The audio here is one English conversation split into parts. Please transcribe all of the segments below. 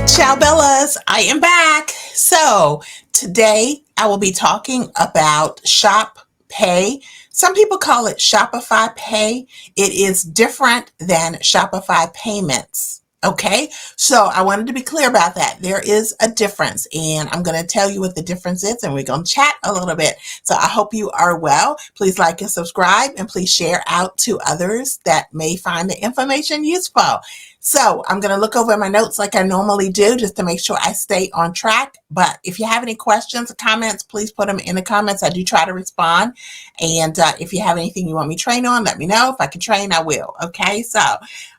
Ciao Bellas, I am back. So today I will be talking about Shop Pay. Some people call it Shopify Pay. It is different than Shopify Payments. Okay, so I wanted to be clear about that. There is a difference, and I'm going to tell you what the difference is, and we're going to chat a little bit. So I hope you are well. Please like and subscribe, and please share out to others that may find the information useful. So I'm going to look over my notes like I normally do just to make sure I stay on track. But if you have any questions or comments, please put them in the comments. I do try to respond. And if you have anything you want me to train on, let me know. If I can train, I will. Okay, so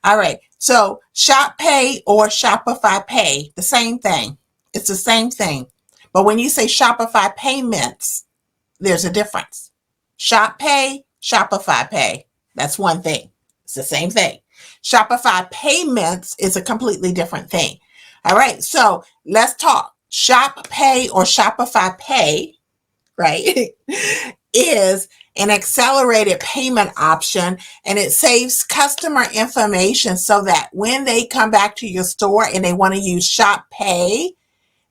all right. So Shop Pay or Shopify Pay, the same thing. It's the same thing. But when you say Shopify Payments, there's a difference. Shop Pay, Shopify Pay. That's one thing. It's the same thing. Shopify Payments is a completely different thing. All right, so let's talk. Shop Pay or Shopify Pay, right, is an accelerated payment option, and it saves customer information so that when they come back to your store and they want to use Shop Pay,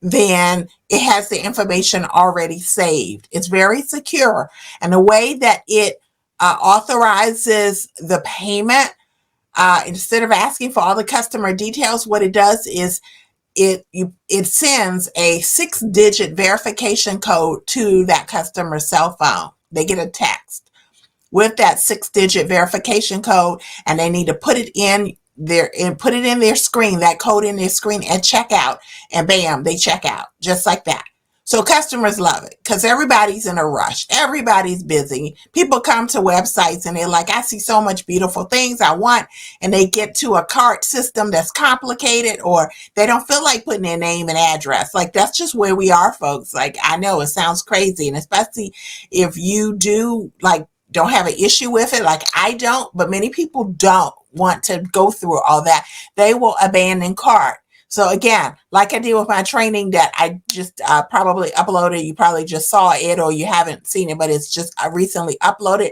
then it has the information already saved. It's very secure. And the way that it authorizes the payment, instead of asking for all the customer details, what it does is it sends a 6-digit verification code to that customer's cell phone. They get a text with that 6-digit verification code, and they need to put it in their screen, that code in their screen at checkout, and bam, they check out just like that. So customers love it because everybody's in a rush. Everybody's busy. People come to websites and they're like, I see so much beautiful things I want. And they get to a cart system that's complicated, or they don't feel like putting their name and address. Like, that's just where we are, folks. Like, I know it sounds crazy. And especially if you don't have an issue with it, like I don't, but many people don't want to go through all that. They will abandon cart. So again, like I did with my training that I just probably uploaded, you probably just saw it or you haven't seen it, but it's just I recently uploaded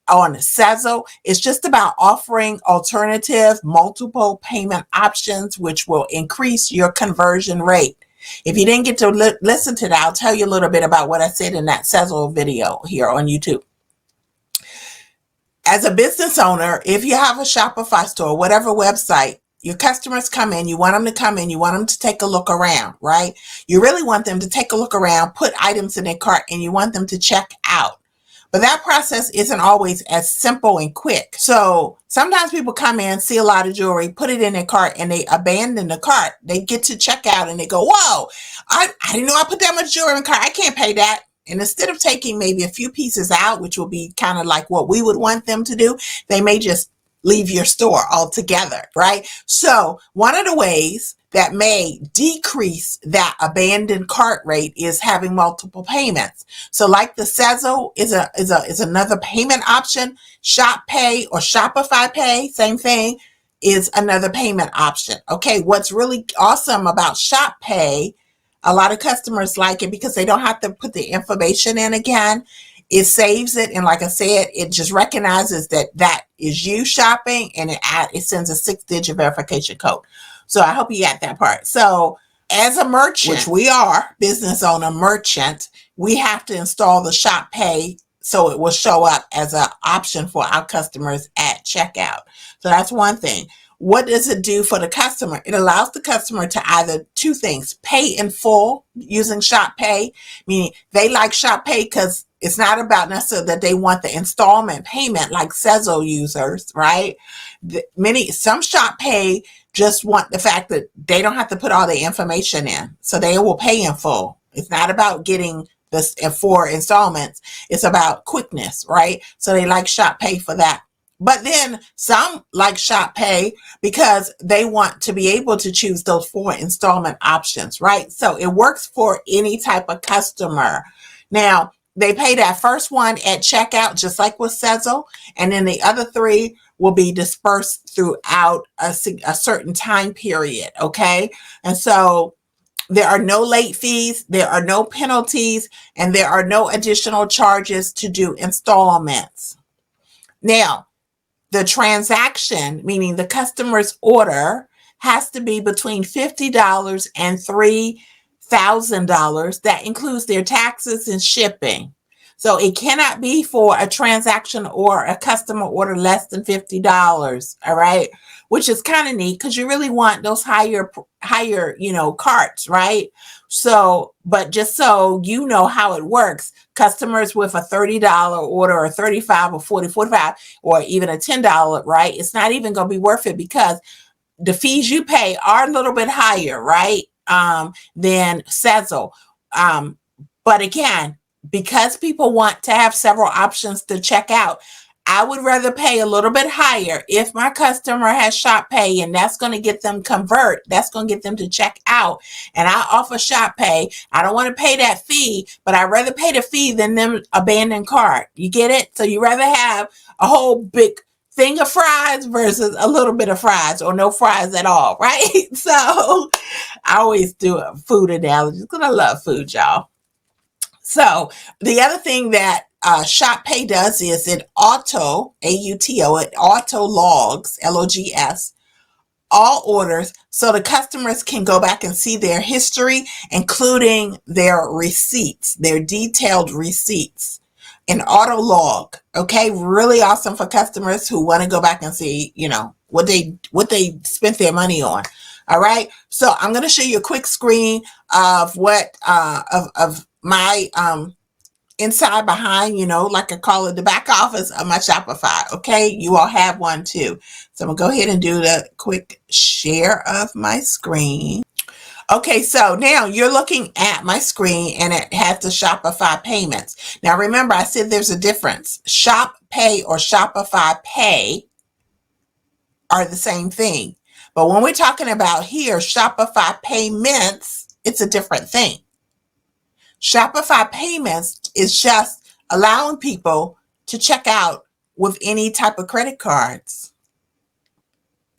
on Sezzle. It's just about offering alternative multiple payment options, which will increase your conversion rate. If you didn't get to listen to that, I'll tell you a little bit about what I said in that Sezzle video here on YouTube. As a business owner, if you have a Shopify store, whatever website, your customers come in, you want them to come in, you want them to take a look around, right? You really want them to take a look around, put items in their cart, and you want them to check out. But that process isn't always as simple and quick. So sometimes people come in, see a lot of jewelry, put it in their cart, and they abandon the cart. They get to checkout and they go, whoa, I didn't know I put that much jewelry in the cart. I can't pay that. And instead of taking maybe a few pieces out, which will be kind of like what we would want them to do, they may just leave your store altogether, right? So one of the ways that may decrease that abandoned cart rate is having multiple payments. So like the Sezzle is another payment option. Shop Pay or Shopify Pay, same thing, is another payment option. Okay, what's really awesome about Shop Pay, a lot of customers like it because they don't have to put the information in again. It saves it, and like I said, it just recognizes that is you shopping, and it sends a 6-digit verification code. So I hope you got that part. So as a merchant, which we are, business owner, merchant, we have to install the Shop Pay so it will show up as an option for our customers at checkout. So that's one thing. What does it do for the customer? It allows the customer to either two things: pay in full using Shop Pay, meaning they like Shop Pay because it's not about necessarily that they want the installment payment like Sezzle users, right? Some Shop Pay just want the fact that they don't have to put all the information in, so they will pay in full. It's not about getting this in 4 installments. It's about quickness, right? So they like Shop Pay for that. But then some like Shop Pay because they want to be able to choose those 4 installment options, right? So it works for any type of customer. Now, they pay that first one at checkout, just like with Sezzle, and then the other 3 will be dispersed throughout a certain time period, okay? And so there are no late fees, there are no penalties, and there are no additional charges to do installments. Now, the transaction, meaning the customer's order, has to be between $50 and $3,000. That includes their taxes and shipping. So it cannot be for a transaction or a customer order less than $50. All right. Which is kind of neat because you really want those higher, carts, right? So, but just so you know how it works, customers with a $30 order or 35 or 40, 45, or even a $10, right? It's not even going to be worth it because the fees you pay are a little bit higher, right? Than Sezzle. But again, because people want to have several options to check out, I would rather pay a little bit higher if my customer has Shop Pay, and that's going to get them convert. That's going to get them to check out. And I offer Shop Pay. I don't want to pay that fee, but I'd rather pay the fee than them abandon cart. You get it? So you rather have a whole big thing of fries versus a little bit of fries or no fries at all, right? So I always do a food analogy because I love food, y'all. So the other thing that Shop Pay does is it auto, A-U-T-O, it auto logs, L-O-G-S, all orders so the customers can go back and see their history, including their receipts, their detailed receipts. An auto log, okay, really awesome for customers who want to go back and see, what they spent their money on. All right, so I'm going to show you a quick screen of what of my inside behind, like I call it the back office of my Shopify. Okay, you all have one too. So I'm gonna go ahead and do the quick share of my screen. Okay, so now you're looking at my screen and it has the Shopify payments. Now remember, I said there's a difference. Shop Pay or Shopify Pay are the same thing. But when we're talking about here, Shopify Payments, it's a different thing. Shopify Payments is just allowing people to check out with any type of credit cards,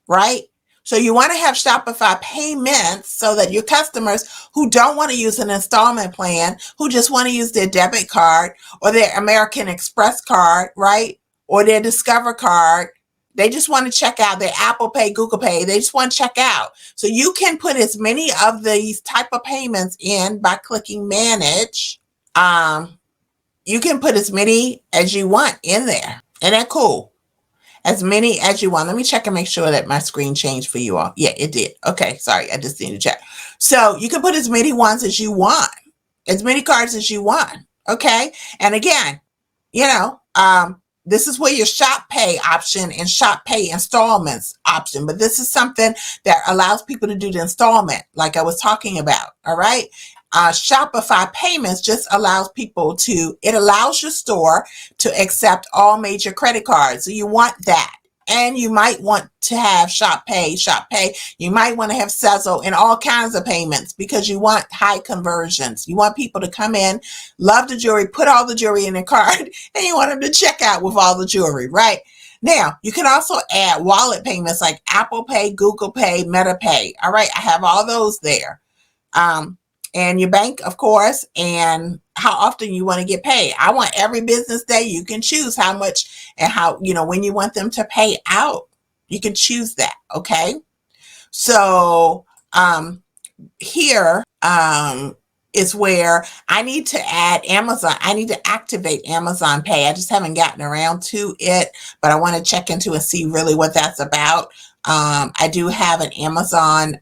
right? So you want to have Shopify Payments so that your customers who don't want to use an installment plan, who just want to use their debit card or their American Express card, right? Or their Discover card, they just want to check out their Apple Pay, Google Pay. They just want to check out. So you can put as many of these type of payments in by clicking Manage. You can put as many as you want in there. Isn't that cool? As many as you want. Let me check and make sure that my screen changed for you all. Yeah, it did. Okay, sorry. I just need to check. So you can put as many ones as you want, as many cards as you want. Okay. And again, this is where your Shop Pay option and Shop Pay installments option, but this is something that allows people to do the installment like I was talking about. All right. Shopify Payments just allows it allows your store to accept all major credit cards. So you want that. And you might want to have Shop Pay. You might want to have Sezzle and all kinds of payments because you want high conversions. You want people to come in, love the jewelry, put all the jewelry in their card, and you want them to check out with all the jewelry, right? Now, you can also add wallet payments like Apple Pay, Google Pay, Meta Pay. All right, I have all those there. And your bank, of course, and how often you want to get paid. I want every business day. You can choose how much and how, when you want them to pay out. You can choose that, okay? So here is where I need to add Amazon. I need to activate Amazon Pay. I just haven't gotten around to it, but I want to check into and see really what that's about. I do have an Amazon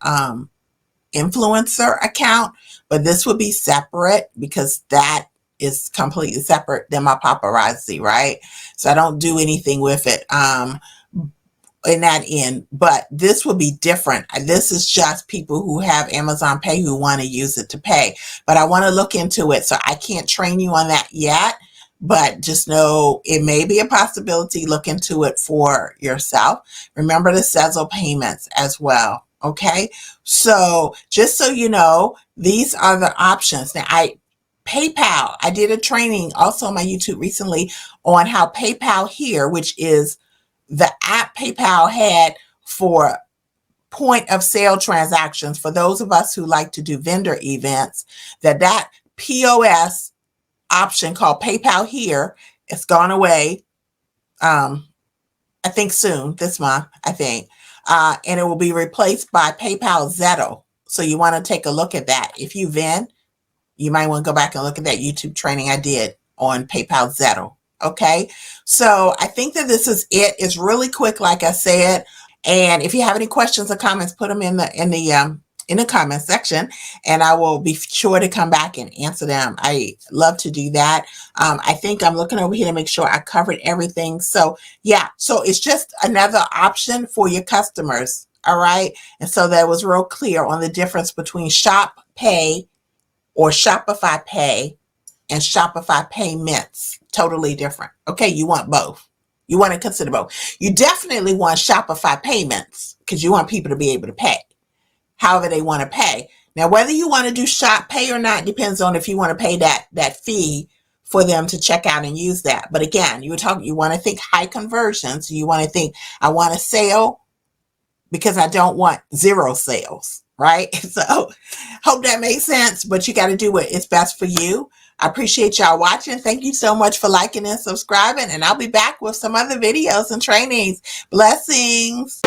influencer account, but this would be separate because that is completely separate than my Paparazzi, right? So I don't do anything with it in that end, but this would be different. This is just people who have Amazon Pay who want to use it to pay, but I want to look into it. So I can't train you on that yet, but just know it may be a possibility. Look into it for yourself. Remember the Sezzle payments as well. Okay, so just so you know, these are the options. Now, PayPal, I did a training also on my YouTube recently on how PayPal here, which is the app PayPal had for point of sale transactions for those of us who like to do vendor events, that POS option called PayPal here, it's gone away. I think soon, this month, I think. and it will be replaced by PayPal Zetto. So you want to take a look at that. If you VIN, you might want to go back and look at that YouTube training I did on PayPal Zetto. Okay. So I think that this is it. It's really quick, like I said. And if you have any questions or comments, put them in the comment section, and I will be sure to come back and answer them. I love to do that. I think I'm looking over here to make sure I covered everything. So yeah, so it's just another option for your customers. All right. And so that was real clear on the difference between Shop Pay or Shopify Pay and Shopify Payments. Totally different. Okay, you want both. You want to consider both. You definitely want Shopify Payments because you want people to be able to pay however they want to pay. Now, whether you want to do Shop Pay or not depends on if you want to pay that fee for them to check out and use that. But again, you want to think high conversions. You want to think, I want a sale because I don't want zero sales, right? So hope that makes sense, but you got to do what is best for you. I appreciate y'all watching. Thank you so much for liking and subscribing, and I'll be back with some other videos and trainings. Blessings.